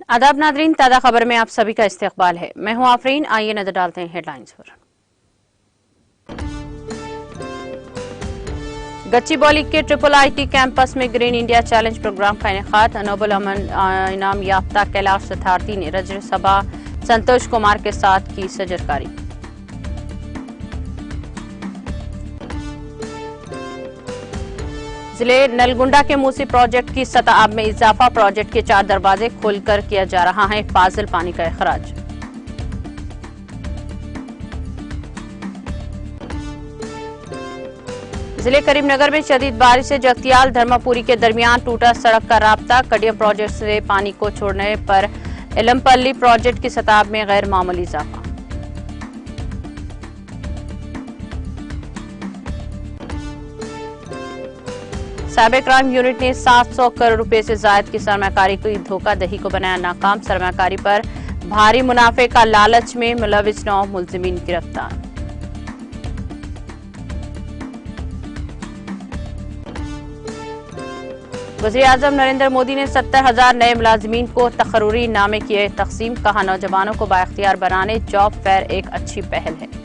आदाब नादरीन, ताज़ा खबर में आप सभी का इस्तकबाल है। मैं हूं आफरीन। आइए नजर डालते हैं हेडलाइंस पर। गच्चीबौली के ट्रिपल आईटी कैंपस में ग्रीन इंडिया चैलेंज प्रोग्राम का इनेकाद। नोबल अमन इनाम याफ्ता कैलाश सथार्थी ने राज्यसभा संतोष कुमार के साथ की सजरकारी। जिले नलगुंडा के मूसी प्रोजेक्ट की सतह में इजाफा। प्रोजेक्ट के 4 दरवाजे खोलकर किया जा रहा है फाजिल पानी का अखराज। जिले करीमनगर में शदीद बारिश से जगतियाल धर्मापुरी के दरमियान टूटा सड़क का राब्ता। कडियम प्रोजेक्ट से पानी को छोड़ने पर एलमपल्ली प्रोजेक्ट की सतह में गैर मामूली इजाफा। साइबर क्राइम यूनिट ने 700 करोड़ रुपए से जायद की सरमाकारी की धोखाधड़ी को बनाया नाकाम। सरमाकारी पर भारी मुनाफे का लालच में मुलविस 9 मुलजिमीन गिरफ्तार। वज़ीर-ए-आज़म नरेंद्र मोदी ने 70,000 नए मुलाजिमीन को तकर्रुरी नामे किए तकसीम। कहा, नौजवानों को बाइख्तियार बनाने जॉब फेयर एक अच्छी पहल है।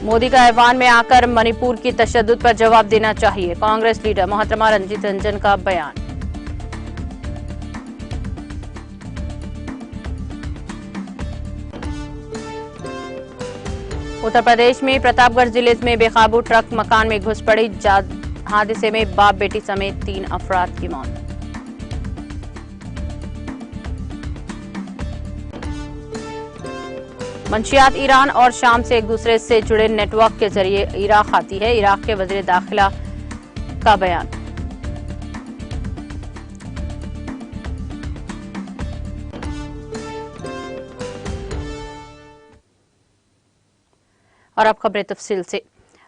मोदी का ऐवान में आकर मणिपुर की तशद्दुद पर जवाब देना चाहिए। कांग्रेस लीडर मोहतरमा रंजीत रंजन का बयान। उत्तर प्रदेश में प्रतापगढ़ जिले में बेकाबू ट्रक मकान में घुस पड़ी। हादसे में बाप बेटी समेत 3 अफराद की मौत। मंशियात ईरान और शाम से एक दूसरे से जुड़े नेटवर्क के जरिए इराक आती है। इराक के वज़ीर दाखिला का बयान। और अब खबरें तफसील से।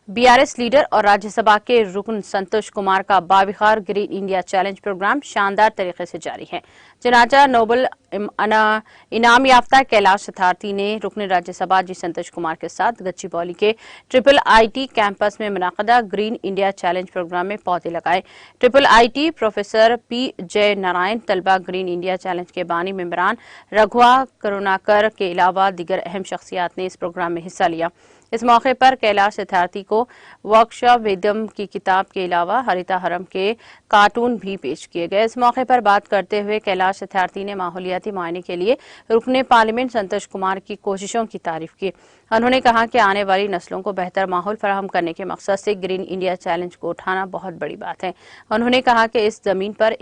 बीआरएस लीडर और राज्यसभा के रुकन संतोष कुमार का बाविखार ग्रीन इंडिया चैलेंज प्रोग्राम शानदार तरीके से जारी है। जनाजा नोबल इनाम याफ्ता कैलाश सथार्थी ने रुकन राज्यसभा जी संतोष कुमार के साथ गच्चीबौली के ट्रिपल आईटी कैंपस में मुनाकदा ग्रीन इंडिया चैलेंज प्रोग्राम में पौधे लगाए। ट्रिपल आईटी प्रोफेसर पी जय नारायण, तलबा ग्रीन इंडिया चैलेंज के बानी मेंबरान रघुआ करुणाकर के अलावा दीगर अहम शख्सियात ने इस प्रोग्राम में हिस्सा लिया। इस मौके पर कैलाश सथार्थी को वर्कशॉप वेदम की किताब के अलावा हरिता हरम के कार्टून भी पेश किए गए। इस मौके पर बात करते हुए कैलाश सथार्थी ने माहौलियाती मुआयने के लिए रुकने पार्लियामेंट संतोष कुमार की कोशिशों की तारीफ की। उन्होंने कहा कि आने वाली नस्लों को बेहतर माहौल फराहम करने के मकसद से ग्रीन इंडिया चैलेंज को उठाना बहुत बड़ी बात है। उन्होंने कहा कि इस जमीन पर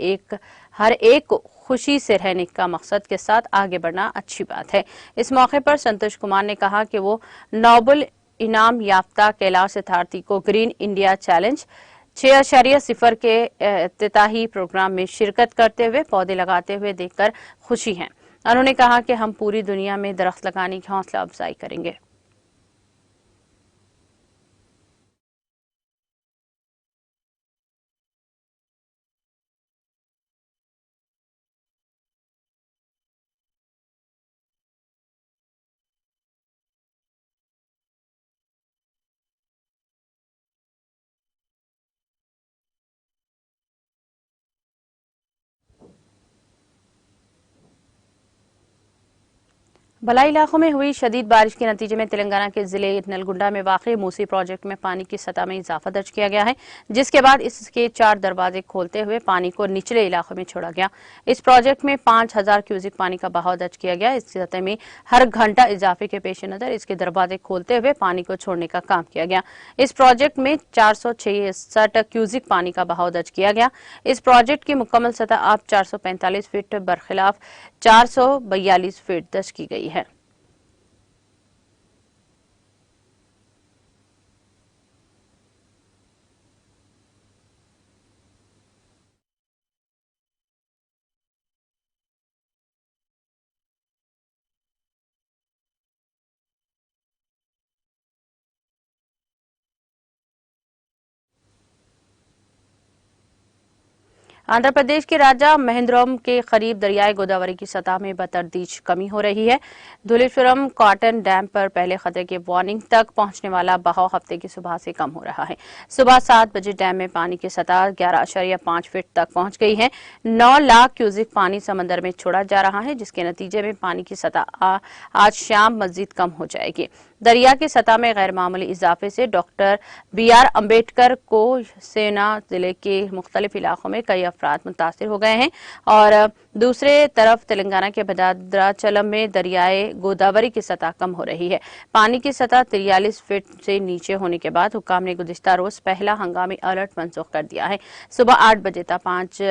हर एक को खुशी से रहने का मकसद के साथ आगे बढ़ना अच्छी बात है। इस मौके पर संतोष कुमार ने कहा कि वो नोबल इनाम याफ्ता कैलाश सथार्थी को ग्रीन इंडिया चैलेंज 6.0 के इफ्तिताही प्रोग्राम में शिरकत करते हुए पौधे लगाते हुए देखकर खुशी हैं। उन्होंने कहा कि हम पूरी दुनिया में दरख्त लगाने की हौसला अफजाई करेंगे। भलाई इलाकों में हुई शदीद बारिश के नतीजे में तेलंगाना के जिले नलगुंडा में वाक़ई मूसी प्रोजेक्ट में पानी की सतह में इजाफा दर्ज किया गया है, जिसके बाद इसके 4 दरवाजे खोलते हुए पानी को निचले इलाकों में छोड़ा गया। इस प्रोजेक्ट में 5,000 क्यूसिक पानी का बहाव दर्ज किया गया। इसकी सतह में हर घंटा इजाफे के पेश नजर इसके दरवाजे खोलते हुए पानी को छोड़ने का काम किया गया। इस प्रोजेक्ट में 466 क्यूसिक पानी का बहाव दर्ज किया गया। इस प्रोजेक्ट की मुकम्मल सतह अब 445 फीट बरखिलाफ 442 फीट दर्ज की गई है। आंध्र प्रदेश के राजा महेंद्रम के करीब दरियाई गोदावरी की सतह में बतरदीज कमी हो रही है। धुलेश्वरम कॉटन डैम पर पहले खतरे के वार्निंग तक पहुंचने वाला बहाव हफ्ते की सुबह से कम हो रहा है। सुबह 7 बजे डैम में पानी की सतह 11.5 फीट तक पहुंच गई है। 9 लाख क्यूसिक पानी समंदर में छोड़ा जा रहा है, जिसके नतीजे में पानी की सतह आज शाम मजीद कम हो जाएगी। दरिया की सतह में गैर मामूली इजाफे से डॉक्टर BR अम्बेडकर को सेना जिले के मुख्तलिफ इलाकों में कई अफराद मुतासिर हो गए हैं और दूसरे तरफ तेलंगाना के भद्राचलम में दरियाए गोदावरी की सतह कम हो रही है। पानी की सतह 43 फीट से नीचे होने के बाद हुक्काम ने गुज़िश्ता रोज पहला हंगामी अलर्ट मंसूख कर दिया है। सुबह 8 बजे तक 5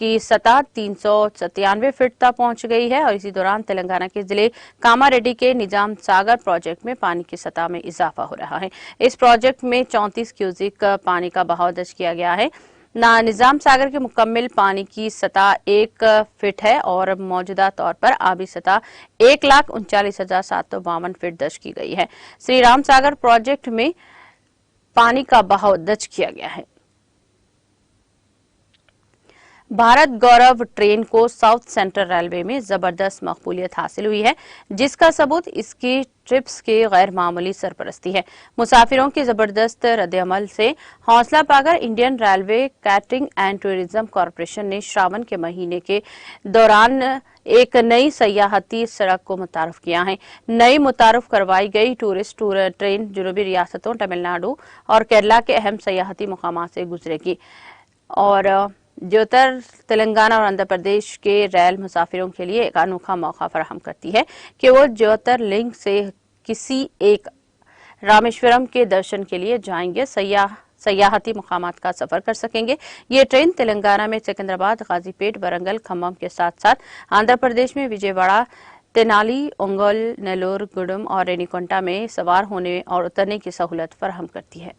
की सतह 397 फीट तक पहुंच गई है और इसी दौरान तेलंगाना के जिले कामारेड्डी के निजाम सागर प्रोजेक्ट में पानी की सतह में इजाफा हो रहा है। इस प्रोजेक्ट में 34 क्यूसिक पानी का बहाव दर्ज किया गया है। निजाम सागर के मुकम्मल पानी की सतह 1 फीट है और मौजूदा तौर पर आबी सतह 1,39,752 फीट दर्ज की गई है। श्री राम सागर प्रोजेक्ट में पानी का बहाव दर्ज किया गया है। भारत गौरव ट्रेन को साउथ सेंट्रल रेलवे में जबरदस्त मकबूलियत हासिल हुई है, जिसका सबूत इसकी ट्रिप्स की गैर मामूली सरपरस्ती है। मुसाफिरों की जबरदस्त रद्द-ए-अमल से हौसला पाकर Indian railway catering and tourism corporation ने श्रावण के महीने के दौरान एक नई सयाहती सड़क को मुतारफ किया है। नई मुतारफ करवाई गई टूरिस्ट ट्रेन जनूबी रियासतों तमिलनाडु और केरला के अहम सयाहती मुकामात से गुजरेगी और ज्योतर तेलंगाना और आंध्र प्रदेश के रेल मुसाफिरों के लिए एक अनोखा मौका फराहम करती है कि वो ज्योतिर्लिंग से किसी एक रामेश्वरम के दर्शन के लिए जाएंगे, सयाहती मुकामात का सफर कर सकेंगे। ये ट्रेन तेलंगाना में सिकंदराबाद, गाजीपेट, वरंगल, खम्मम के साथ साथ आंध्र प्रदेश में विजयवाड़ा, तेनाली, ओंगोल, नेल्लोर, गुडम और रेनीकोंटा में सवार होने और उतरने की सहूलत फराहम करती है।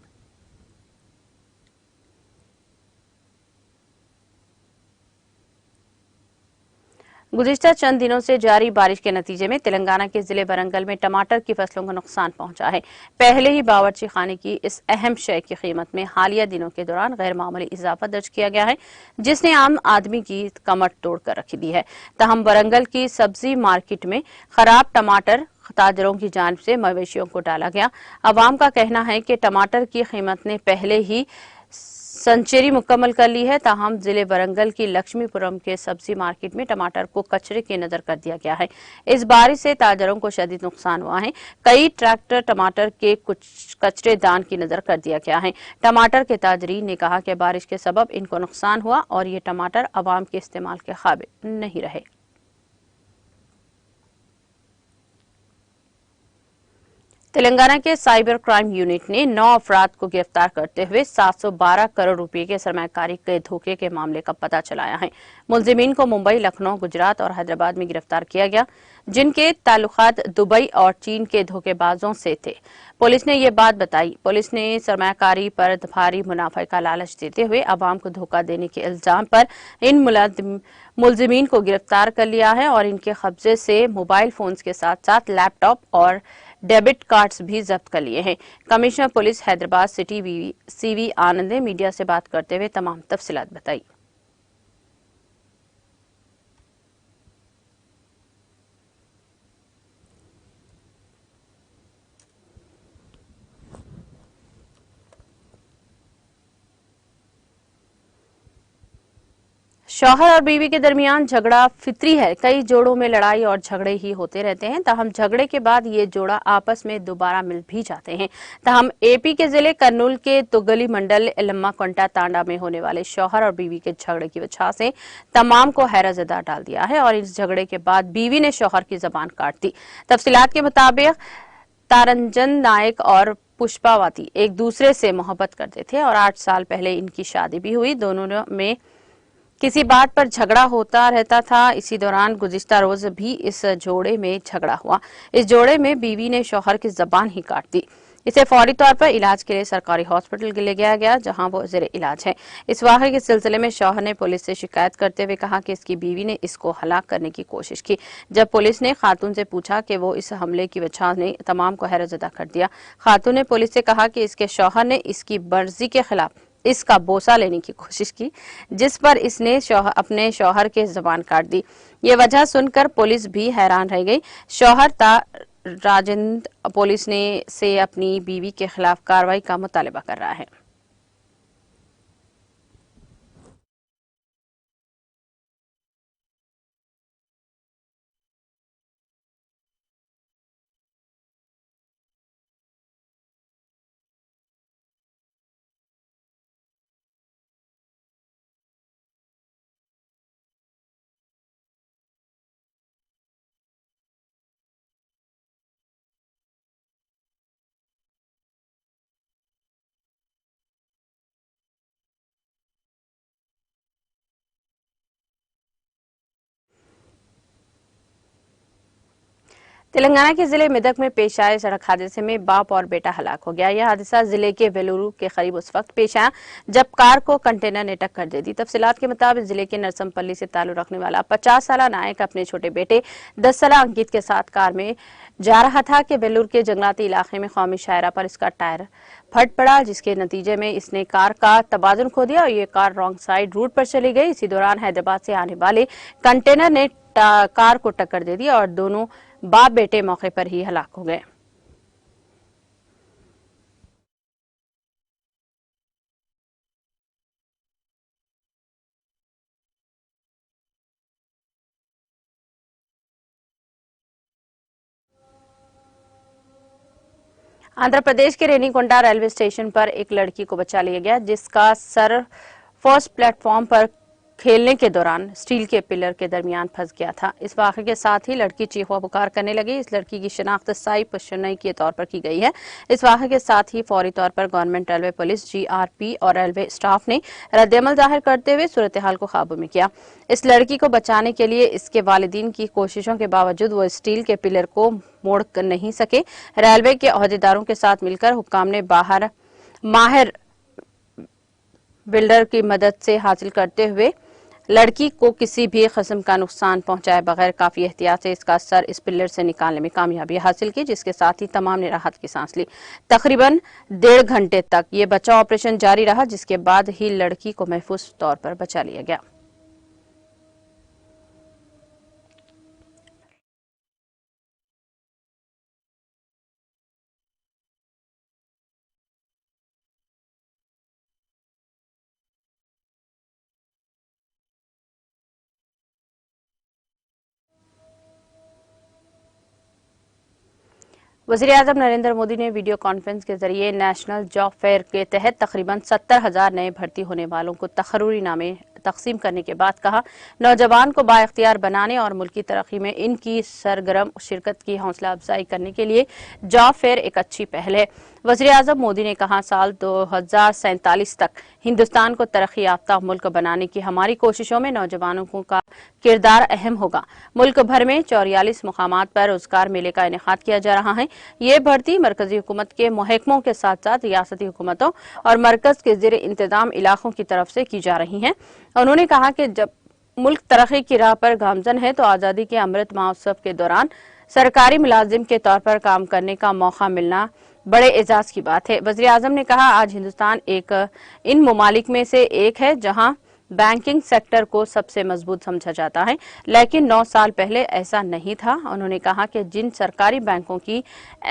गुज़िश्ता चंद दिनों से जारी बारिश के नतीजे में तेलंगाना के जिले वरंगल में टमाटर की फसलों को नुकसान पहुंचा है। पहले ही बावर्ची खाने की इस अहम शय की कीमत में हालिया दिनों के दौरान गैर मामूली इजाफा दर्ज किया गया है, जिसने आम आदमी की कमर तोड़ कर रख दी है। तहम वरंगल की सब्जी मार्केट में खराब टमाटर ताजरों की जानिब से मवेशियों को डाला गया। अवाम का कहना है कि टमाटर की कीमत ने पहले ही सेंचुरी मुकम्मल कर ली है। ताहम जिले वरंगल की लक्ष्मीपुरम के सब्जी मार्केट में टमाटर को कचरे की नजर कर दिया गया है। इस बारिश से ताजरों को शदीद नुकसान हुआ है। कई ट्रैक्टर टमाटर के कुछ कचरे दान की नजर कर दिया गया है। टमाटर के ताजरीन ने कहा कि बारिश के सबब इनको नुकसान हुआ और ये टमाटर अवाम के इस्तेमाल के काबिल नहीं रहे। तेलंगाना के साइबर क्राइम यूनिट ने 9 अफराद को गिरफ्तार करते हुए 712 करोड़ रुपए के सरमायाकारी के धोखे के मामले का पता चलाया है। मुलजिमीन को मुंबई, लखनऊ, गुजरात और हैदराबाद में गिरफ्तार किया गया, जिनके ताल्लुकात दुबई और चीन के धोखेबाजों से थे। पुलिस ने ये बात बताई। पुलिस ने सरमायाकारी पर भारी मुनाफे का लालच देते हुए अवाम को धोखा देने के इल्जाम पर इन मुलजिमीन को गिरफ्तार कर लिया है और इनके कब्जे से मोबाइल फोन्स के साथ साथ लैपटॉप और डेबिट कार्ड्स भी जब्त कर लिए हैं। Commissioner police Hyderabad city CV आनंद ने मीडिया से बात करते हुए तमाम तफसीलात बताई। शौहर और बीवी के दरमियान झगड़ा फितरी है। कई जोड़ों में लड़ाई और झगड़े ही होते रहते हैं। ताहम झगड़े के बाद ये जोड़ा आपस में दोबारा मिल भी जाते हैं। ताहम AP के जिले कर्नूल के तुगली मंडल एलम्मा-कोंटा तांडा में होने वाले शौहर और बीवी के झगड़े की वजह से तमाम को हैरतज़दा डाल दिया है और इस झगड़े के बाद बीवी ने शौहर की जबान काट दी। तफसीलात के मुताबिक तारंजन नायक और पुष्पावती एक दूसरे से मोहब्बत करते थे और 8 साल पहले इनकी शादी भी हुई। दोनों में किसी बात पर झगड़ा होता रहता था। इसी दौरान गुज़िश्ता रोज भी इस जोड़े में झगड़ा हुआ। इस जोड़े में बीवी ने शौहर की जबान ही काट दी। इसे फौरी तौर पर इलाज के लिए सरकारी हॉस्पिटल ले गया गया, जहां वो ज़ेरे इलाज है। इस वाक़े के सिलसिले में शौहर ने पुलिस से शिकायत करते हुए कहा कि इसकी बीवी ने इसको हलाक करने की कोशिश की। जब पुलिस ने खातून से पूछा कि वो इस हमले की वजह ने तमाम को हैरतज़दा कर दिया। खातून ने पुलिस से कहा कि इसके शौहर ने इसकी मर्जी के खिलाफ इसका बोसा लेने की कोशिश की, जिस पर इसने अपने शौहर के जुबान काट दी। ये वजह सुनकर पुलिस भी हैरान रह गई। शौहर राजेंद्र पुलिस ने से अपनी बीवी के खिलाफ कार्रवाई का मुतालबा कर रहा है। तेलंगाना के जिले मेदक में पेश आए सड़क हादसे में बाप और बेटा हलाक हो गया। यह हादसा जिले के वेलूरू के करीब उस वक्त पेश आया जब कार को कंटेनर ने टक्कर दे दी। तफसीलात के मुताबिक जिले के नरसमपल्ली से ताल्लुक रखने वाला 50 साला नायक अपने छोटे बेटे 10 साला अंकित के साथ कार में जा रहा था कि वेलूर के जंगलाती इलाके में कौमी शाहरा पर इसका टायर फट पड़ा, जिसके नतीजे में इसने कार का तवाजुन खो दिया और ये कार रॉन्ग साइड रूट पर चली गई। इसी दौरान हैदराबाद से आने वाले कंटेनर ने कार को टक्कर दे दी और दोनों बाप बेटे मौके पर ही हलाक हो गए। आंध्र प्रदेश के रेनीकोंडा रेलवे स्टेशन पर एक लड़की को बचा लिया गया, जिसका सर फर्स्ट प्लेटफॉर्म पर खेलने के दौरान स्टील के पिलर के दरमियान फंस गया था। इस वाक़े के साथ ही लड़की चीखवा पुकार करने लगी। इस लड़की की शिनाख्त साई पुष्नई के तौर पर की गई है। इस वाक़े के साथ ही फौरी तौर पर गवर्नमेंट रेलवे पुलिस, GRP और रेलवे स्टाफ ने रद्देअमल जाहिर करते हुए सूरत हाल को काबू में किया। इस लड़की को बचाने के लिए इसके वालिदीन की कोशिशों के बावजूद वो स्टील के पिलर को मोड़ नहीं सके। रेलवे के अहदेदारों के साथ मिलकर हुक्काम ने माहिर बिल्डर की मदद से हासिल करते हुए लड़की को किसी भी किस्म का नुकसान पहुंचाए बगैर काफी एहतियात से इसका सर इस पिलर से निकालने में कामयाबी हासिल की, जिसके साथ ही तमाम ने राहत की सांस ली। तकरीबन 1.5 घंटे तक ये बचाव ऑपरेशन जारी रहा, जिसके बाद ही लड़की को महफूज तौर पर बचा लिया गया। वज़ीर-ए-आज़म नरेंद्र मोदी ने वीडियो कॉन्फ्रेंस के जरिए नेशनल जॉब फेयर के तहत तकरीबन 70,000 नए भर्ती होने वालों को तकर्रूरी नामे तकसीम करने के बाद कहा, नौजवान को बाइख्तियार बनाने और मुल्की तरक्की में इनकी सरगर्म शिरकत की हौसला अफजाई करने के लिए जॉब फेयर एक अच्छी पहल है। वज़ीर-ए-आज़म मोदी ने कहा, साल 2047 तक हिंदुस्तान को तरक्की याफ्ता मुल्क बनाने की हमारी कोशिशों में नौजवानों का किरदार अहम होगा। मुल्क भर में 44 मुकामात पर रोजगार मेले का इनेकाद किया जा रहा है। ये भर्ती मरकजी हुकूमत के महकमों के साथ साथ रियासती हुकूमतों और मरकज के ज़ेर इंतजाम इलाकों की तरफ से की जा रही हैं। उन्होंने कहा कि जब मुल्क तरक्की की राह पर गामजन है तो आज़ादी के अमृत महोत्सव के दौरान सरकारी मुलाजिम के तौर पर काम करने का मौका मिलना बड़े एजाज की बात है। वज़ीर-ए-आज़म ने कहा, आज हिंदुस्तान इन ममालिक में से एक है जहां बैंकिंग सेक्टर को सबसे मजबूत समझा जाता है, लेकिन 9 साल पहले ऐसा नहीं था। उन्होंने कहा कि जिन सरकारी बैंकों की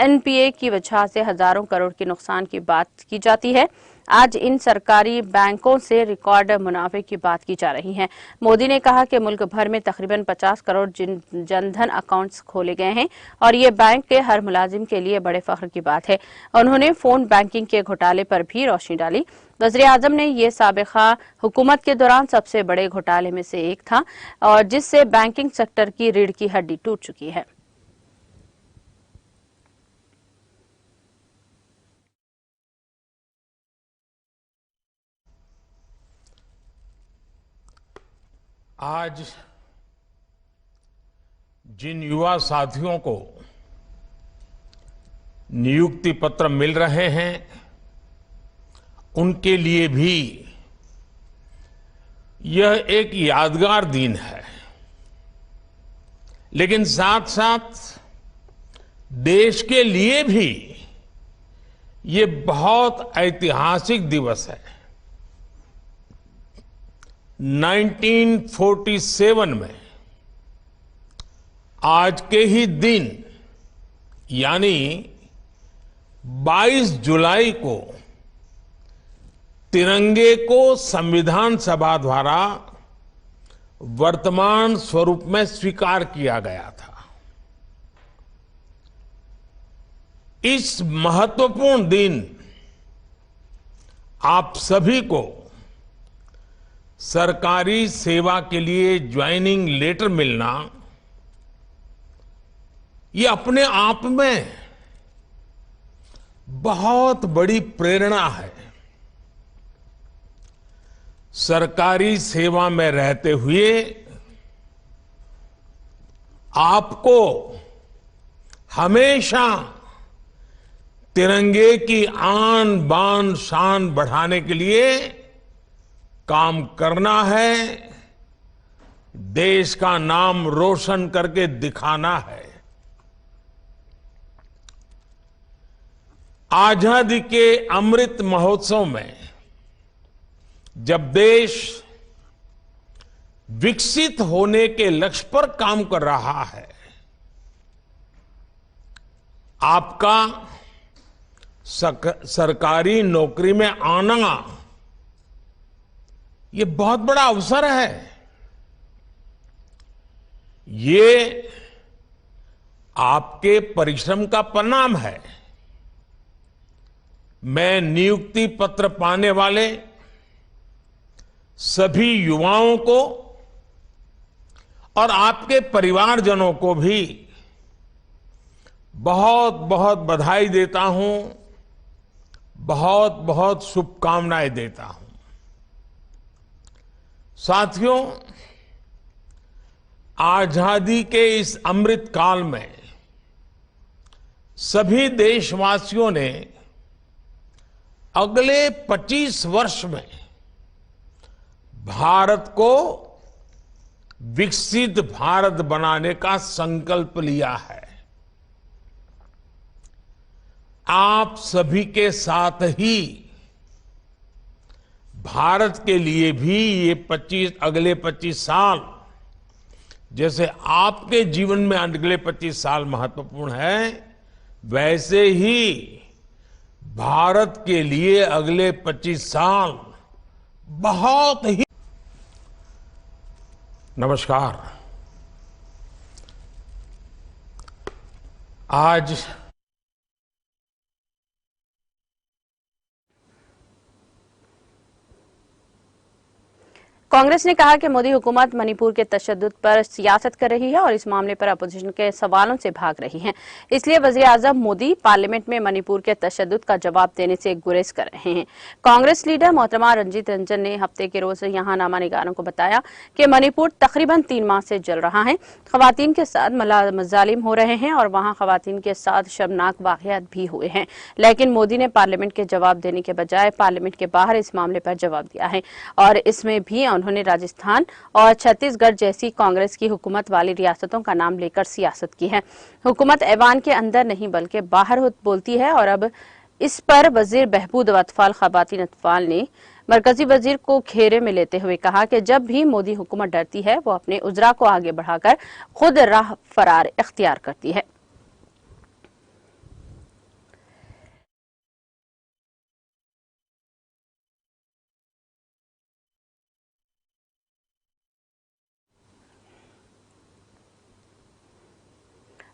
NPA की वजह से हजारों करोड़ के नुकसान की बात की जाती है, आज इन सरकारी बैंकों से रिकॉर्ड मुनाफे की बात की जा रही है। मोदी ने कहा कि मुल्क भर में तकरीबन 50 करोड़ जनधन अकाउंट्स खोले गए हैं और ये बैंक के हर मुलाजिम के लिए बड़े फख्र की बात है। उन्होंने फोन बैंकिंग के घोटाले पर भी रोशनी डाली। वज़ीर-ए-आज़म ने यह साबिका हुकूमत के दौरान सबसे बड़े घोटाले में से एक था और जिससे बैंकिंग सेक्टर की रीढ़ की हड्डी टूट चुकी है। आज जिन युवा साथियों को नियुक्ति पत्र मिल रहे हैं, उनके लिए भी यह एक यादगार दिन है, लेकिन साथ साथ देश के लिए भी ये बहुत ऐतिहासिक दिवस है। 1947 में आज के ही दिन यानी 22 जुलाई को तिरंगे को संविधान सभा द्वारा वर्तमान स्वरूप में स्वीकार किया गया था। इस महत्वपूर्ण दिन आप सभी को सरकारी सेवा के लिए ज्वाइनिंग लेटर मिलना ये अपने आप में बहुत बड़ी प्रेरणा है। सरकारी सेवा में रहते हुए आपको हमेशा तिरंगे की आन बान शान बढ़ाने के लिए काम करना है, देश का नाम रोशन करके दिखाना है। आजादी के अमृत महोत्सव में जब देश विकसित होने के लक्ष्य पर काम कर रहा है, आपका सरकारी नौकरी में आना ये बहुत बड़ा अवसर है। ये आपके परिश्रम का परिणाम है। मैं नियुक्ति पत्र पाने वाले सभी युवाओं को और आपके परिवारजनों को भी बहुत बहुत बधाई देता हूं, बहुत बहुत शुभकामनाएं देता हूं। साथियों, आजादी के इस अमृत काल में सभी देशवासियों ने अगले 25 वर्ष में भारत को विकसित भारत बनाने का संकल्प लिया है। आप सभी के साथ ही भारत के लिए भी ये अगले 25 साल जैसे आपके जीवन में अगले 25 साल महत्वपूर्ण है, वैसे ही भारत के लिए अगले 25 साल बहुत ही। नमस्कार। आज कांग्रेस ने कहा कि मोदी हुकूमत मणिपुर के तशद्दुद पर सियासत कर रही है और इस मामले पर अपोजिशन के सवालों से भाग रही है। इसलिए वजीर आजम मोदी पार्लियामेंट में मणिपुर के तशद्दुद का जवाब देने से गुरेज कर रहे हैं। कांग्रेस लीडर मोहतरमा रंजीत रंजन ने हफ्ते के रोज यहां नामा निगारों को बताया कि मणिपुर तकरीबन 3 माह से जल रहा है, खवातीन के साथ मजालिम हो रहे हैं और वहां खवातीन के साथ शर्मनाक वाकयात भी हुए हैं। लेकिन मोदी ने पार्लियामेंट के जवाब देने के बजाय पार्लियामेंट के बाहर इस मामले पर जवाब दिया है और इसमें भी उन्होंने राजस्थान और छत्तीसगढ़ जैसी कांग्रेस की हुकूमत वाली रियासतों का नाम लेकर सियासत की है। हुकूमत ऐवान के अंदर नहीं बल्कि बाहर बोलती है और अब इस पर वजीर बहबूद अतफाल खवातीन अतफाल ने मरकजी वजीर को घेरे में लेते हुए कहा कि जब भी मोदी हुकूमत डरती है वो अपने उजरा को आगे बढ़ाकर खुद राह फरार इख्तियार करती है।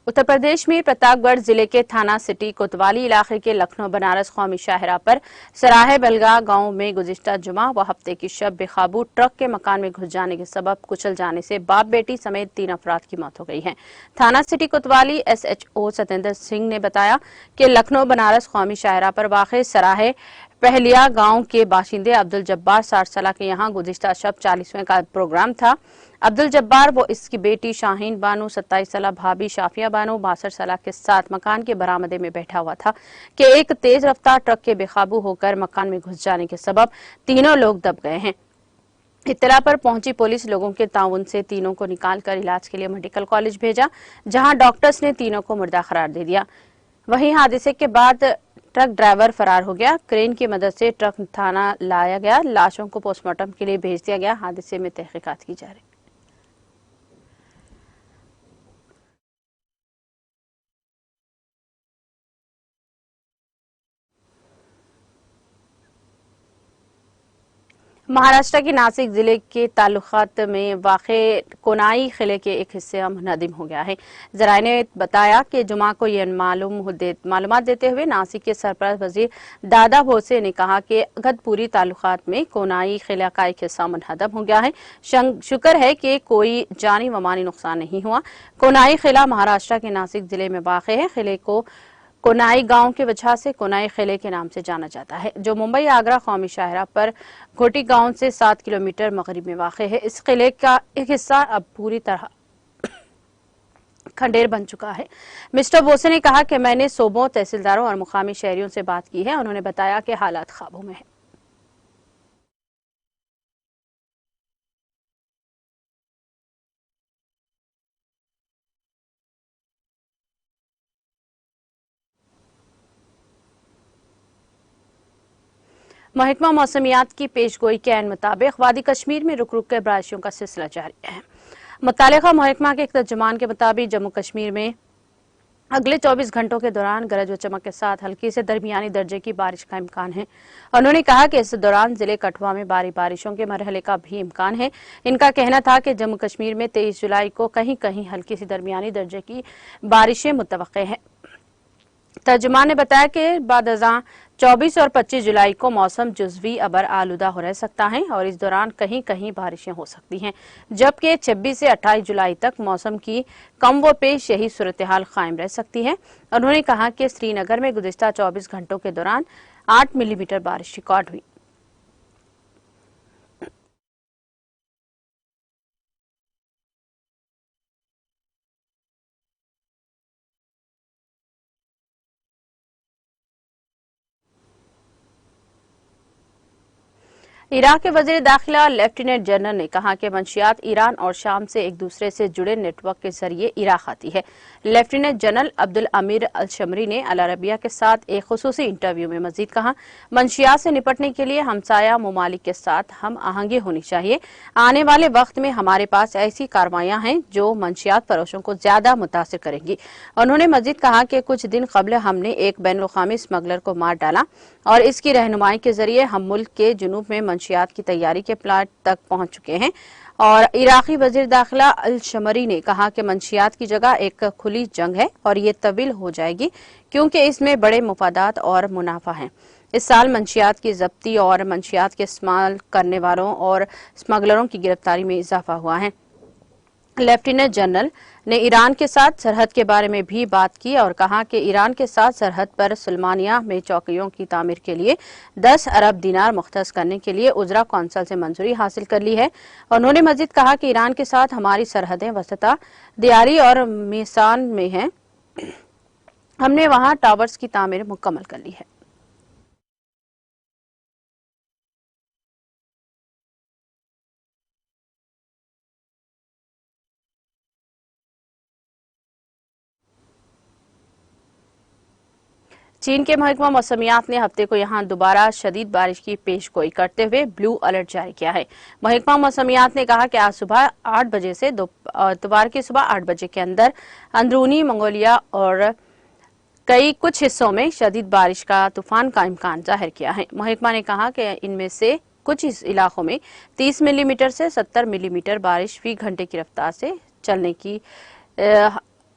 उत्तर प्रदेश में प्रतापगढ़ जिले के थाना सिटी कोतवाली इलाके के लखनऊ बनारस कौमी शाहरा पर सराहे बलगा गांव में गुज़िश्ता जुमा व हफ्ते की शब बेकाबू ट्रक के मकान में घुस जाने के सबब कुचल जाने से बाप बेटी समेत 3 अफराद की मौत हो गई है। थाना सिटी कोतवाली SHO सतेंद्र सिंह ने बताया कि लखनऊ बनारस कौमी शाहरा पर वाक़ सराहे पहलिया गांव के बाशिंदे अब्दुल जब्बार 60 साल के यहाँ गुज़िश्ता शब 40वें का प्रोग्राम था। अब्दुल जब्बार वो इसकी बेटी शाहीन बानो 27 साल भाभी शाफिया बानो 62 साल के साथ मकान के बरामदे में बैठा हुआ था कि एक तेज रफ्तार ट्रक के बेकाबू होकर मकान में घुस जाने के सबब तीनों लोग दब गए हैं। इत्तला पर पहुंची पुलिस लोगों के ताउन से तीनों को निकालकर इलाज के लिए मेडिकल कॉलेज भेजा, जहां डॉक्टर्स ने तीनों को मुर्दा करार दे दिया। वहीं हादसे के बाद ट्रक ड्राइवर फरार हो गया। क्रेन की मदद से ट्रक थाना लाया गया। लाशों को पोस्टमार्टम के लिए भेज दिया गया। हादसे में तहकीकात की जा रही है। महाराष्ट्र के नासिक जिले के तालुकात में वाक़े कोनाई किले के एक हिस्से मुनहदिम हो गया है। जराये ने बताया कि जुमा को यह मालूमात देते हुए नासिक के सरपरस्त वजीर दादा भोसे ने कहा कि अगतपुरी तालुकात में कोनाई किला का एक हिस्सा मुनहदम हो गया है। शुक्र है कि कोई जानी व माली नुकसान नहीं हुआ। कोनाई किला महाराष्ट्र के नासिक जिले में वाक़ है। किले को कोनाई गांव की वजह से कोनाई किले के नाम से जाना जाता है, जो मुंबई आगरा कौमी शाहरा पर घोटी गांव से 7 किलोमीटर मगरिब में वाक़ है। इस किले का एक हिस्सा अब पूरी तरह खंडेर बन चुका है। मिस्टर बोसे ने कहा कि मैंने सूबों, तहसीलदारों और मुकामी शहरियों से बात की है। उन्होंने बताया कि हालात काबू में है। महकमा मौसमियात की पेशगोई के ऐन मुताबिक वादी कश्मीर में रुक रुक कर बारिशों का सिलसिला जारी है। मुतालिका महकमा के एक तर्जुमान के मुताबिक जम्मू कश्मीर में अगले 24 घंटों के दौरान गरज व चमक के साथ हल्की से दरमियानी दर्जे की बारिश का इम्कान है। उन्होंने कहा कि इस दौरान जिले कठुआ में भारी बारिशों के मरहले का भी इम्कान है। इनका कहना था कि जम्मू कश्मीर में 23 जुलाई को कहीं कहीं हल्की सी दरमियानी दर्जे की बारिशें मुतवक्के हैं। तर्जुमान ने बताया कि बाद 24 और 25 जुलाई को मौसम जुज़वी अबर आलूदा हो रह सकता है और इस दौरान कहीं कहीं बारिशें हो सकती हैं, जबकि 26 से 28 जुलाई तक मौसम की कम व पेश यही सूरत हाल कायम रह सकती है। उन्होंने कहा कि श्रीनगर में गुज़िश्ता 24 घंटों के दौरान 8 मिलीमीटर बारिश रिकॉर्ड हुई। इराक के वजीर दाखिला लेफ्टिनेंट जनरल ने कहा कि मंशियात ईरान और शाम से एक दूसरे से जुड़े नेटवर्क के जरिए इराक आती है। लेफ्टिनेंट जनरल अब्दुल अमीर अल शमरी ने अल अरबिया के साथ एक खुसूसी इंटरव्यू में मजीद कहा, मंशियात से निपटने के लिए हमसाया ममालिक के साथ हम आहंगी होनी चाहिए। आने वाले वक्त में हमारे पास ऐसी कार्रवाइयां हैं जो मंशियात फरोशों को ज्यादा मुतासिर करेंगी। उन्होंने मजीद कहा कि कुछ दिन कबल हमने एक बैनुल-अक़वामी स्मगलर को मार डाला और इसकी रहनुमाई के जरिए हम मुल्क के जुनूब में मंशियात की तैयारी के प्लाट तक पहुंच चुके हैं। और इराकी वजीर दाखिला अल शमरी ने कहा कि मंशियात की जगह एक खुली जंग है और ये तवील हो जाएगी क्योंकि इसमें बड़े मुफादात और मुनाफा है। इस साल मंशियात की जब्ती और मंशियात के इस्तेमाल करने वालों और स्मगलरों की गिरफ्तारी में इजाफा हुआ है। लेफ्टिनेंट जनरल ने ईरान के साथ सरहद के बारे में भी बात की और कहा कि ईरान के साथ सरहद पर सुलेमानिया में चौकियों की तामीर के लिए 10 अरब दिनार मुख्तस करने के लिए उजरा कौंसिल से मंजूरी हासिल कर ली है। उन्होंने मजीद कहा कि ईरान के साथ हमारी सरहदें वसता, दियारी और मिसान में हैं। हमने वहां टावर्स की तामीर मुकम्मल कर ली है। चीन के महकमा मौसमियात ने हफ्ते को यहां दोबारा शदीद बारिश की पेशगोई करते हुए ब्लू अलर्ट जारी किया है। महकमा मौसमियात ने कहा कि आज सुबह 8 बजे से दोपहर की सुबह 8 बजे के अंदर अंदरूनी मंगोलिया और कुछ हिस्सों में शदीद बारिश का तूफान का इम्कान जाहिर किया है। महकमा ने कहा कि इनमें से कुछ इस इलाकों में 30 मिलीमीटर से 70 मिलीमीटर बारिश फी घंटे की रफ्तार से चलने की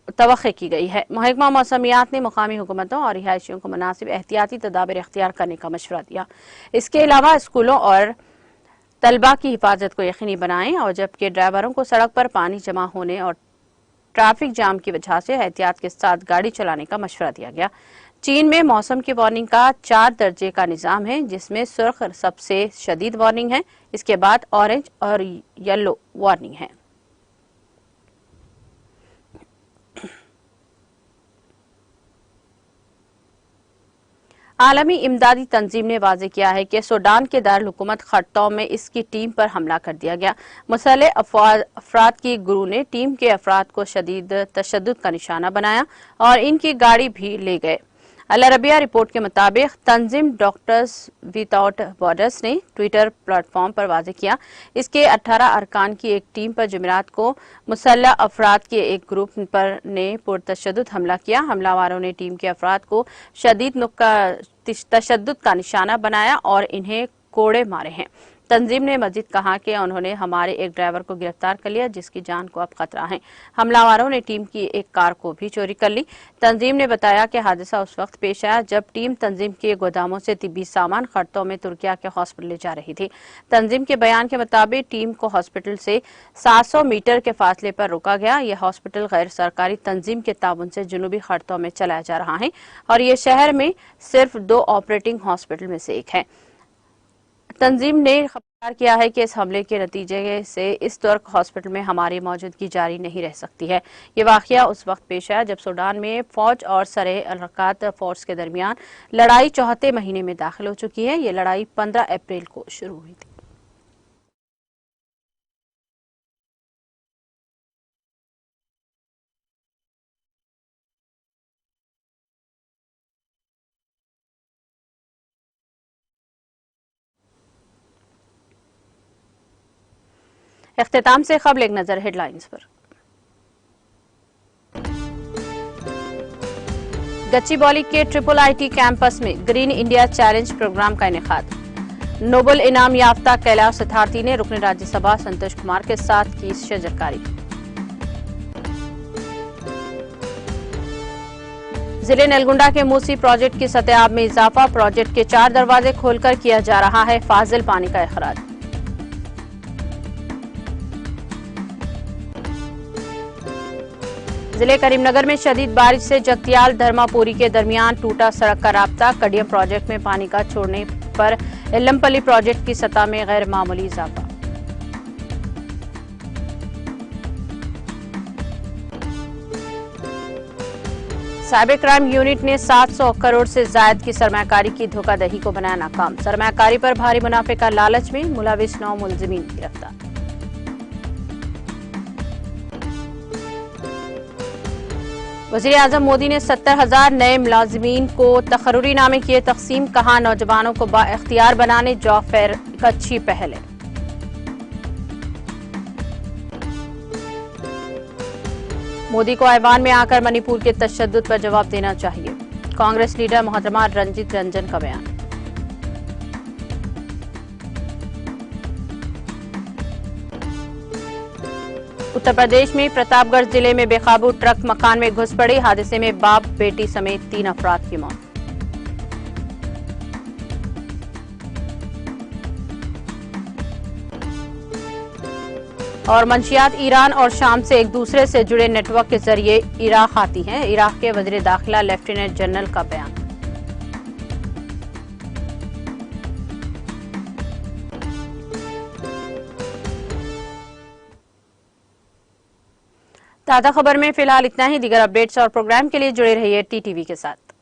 तवक्को की गई है। महकमा मौसमियात ने मुकामी हुकूमतों और रिहायशियों को मुनासिब एहतियाती तदाबीर इख्तियार करने का मशवरा दिया। इसके अलावा स्कूलों और तलबा की हिफाजत को यकीनी बनाएं और जबकि ड्राइवरों को सड़क पर पानी जमा होने और ट्रैफिक जाम की वजह से एहतियात के साथ गाड़ी चलाने का मशवरा दिया गया। चीन में मौसम की वार्निंग का 4 दर्जे का निजाम है, जिसमें सुर्ख सबसे शदीद वार्निंग है, इसके बाद ऑरेंज और येलो वार्निंग है। आलमी इमदादी तंजीम ने वाजे किया है कि सूडान के दारुल हुकूमत खर्तौम में इसकी टीम पर हमला कर दिया गया। मुसल्ह अफराद की गुरू ने टीम के अफराद को शदीद तशद्दुद का निशाना बनाया और इनकी गाड़ी भी ले गए। अल अरबिया रिपोर्ट के मुताबिक तंजीम डॉक्टर्स विदाउट बॉर्डर्स ने ट्विटर प्लेटफॉर्म पर वाज़ेह किया इसके 18 अरकान की एक टीम पर जुमेरात को मुसल्लह अफराद के एक ग्रुप पर ने पुरतशद्दुद हमला किया। हमलावरों ने टीम के अफराद को शदीद तशद्दुद का निशाना बनाया और इन्हें कोड़े मारे हैं। तंजीम ने मजीद कहा कि उन्होंने हमारे एक ड्राइवर को गिरफ्तार कर लिया जिसकी जान को अब खतरा है। हमलावरों ने टीम की एक कार को भी चोरी कर ली। तंजीम ने बताया कि हादसा उस वक्त पेश आया जब टीम तंजीम के गोदामों से तिब्बी सामान खर्तों में तुर्किया के हॉस्पिटल ले जा रही थी। तंजीम के बयान के मुताबिक टीम को हॉस्पिटल से 700 मीटर के फासले पर रोका गया। यह हॉस्पिटल गैर सरकारी तंजीम के ताउन से जुनूबी खर्तों में चलाया जा रहा है और ये शहर में सिर्फ 2 ऑपरेटिंग हॉस्पिटल में से एक है। तंजीम ने खबरदार किया है कि इस हमले के नतीजे से इस तुर्क हॉस्पिटल में हमारी मौजूदगी जारी नहीं रह सकती है। ये वाकया उस वक्त पेश आया जब सूडान में फौज और सरे-ए-हरकात फोर्स के दरमियान लड़ाई 4थे महीने में दाखिल हो चुकी है। ये लड़ाई 15 अप्रैल को शुरू हुई थी। इख्तिताम से क़ब्ल एक नजर हेडलाइंस पर। गच्चीबौली के ट्रिपल आईटी कैंपस में ग्रीन इंडिया चैलेंज प्रोग्राम का इनेकाद। नोबल इनाम याफ्ता कैलाश सथार्थी ने रुकन राज्यसभा संतोष कुमार के साथ की शजरकारी। जिले नलगुंडा के मूसी प्रोजेक्ट की सतह में इजाफा। प्रोजेक्ट के 4 दरवाजे खोलकर किया जा रहा है फाजिल पानी का अखराज। जिले करीमनगर में शदीद बारिश से जगतियाल धर्मापुरी के दरमियान टूटा सड़क का राब्ता। कडियम प्रोजेक्ट में पानी का छोड़ने पर एल्लमपल्ली प्रोजेक्ट की सतह में गैर मामूली इजाफा। साइबर क्राइम यूनिट ने 700 करोड़ से जायद की सरमायाकारी की धोखाधड़ी को बनाया नाकाम। सरमायाकारी पर भारी मुनाफे का लालच में मुलविस 9 मुलजिमीन गिरफ्तार। वज़ीर आज़म मोदी ने 70,000 नए मुलाजिमीन को तकर्रुरी नामे किए तकसीम। कहा नौजवानों को बाइख्तियार बनाने जॉब फेयर एक अच्छी पहल है। मोदी को ऐवान में आकर मणिपुर के तशद्दुद पर जवाब देना चाहिए। कांग्रेस लीडर मोहतरमा रंजीत रंजन का बयान। उत्तर प्रदेश में प्रतापगढ़ जिले में बेकाबू ट्रक मकान में घुस पड़ी। हादसे में बाप बेटी समेत 3 अफराद की मौत। और मंशियात ईरान और शाम से एक दूसरे से जुड़े नेटवर्क के जरिए इराक आती हैं। इराक के वज़ीर दाखिला लेफ्टिनेंट जनरल का बयान। ताज़ा खबर में फिलहाल इतना ही। दीगर अपडेट्स और प्रोग्राम के लिए जुड़े रहिए टीटीवी के साथ।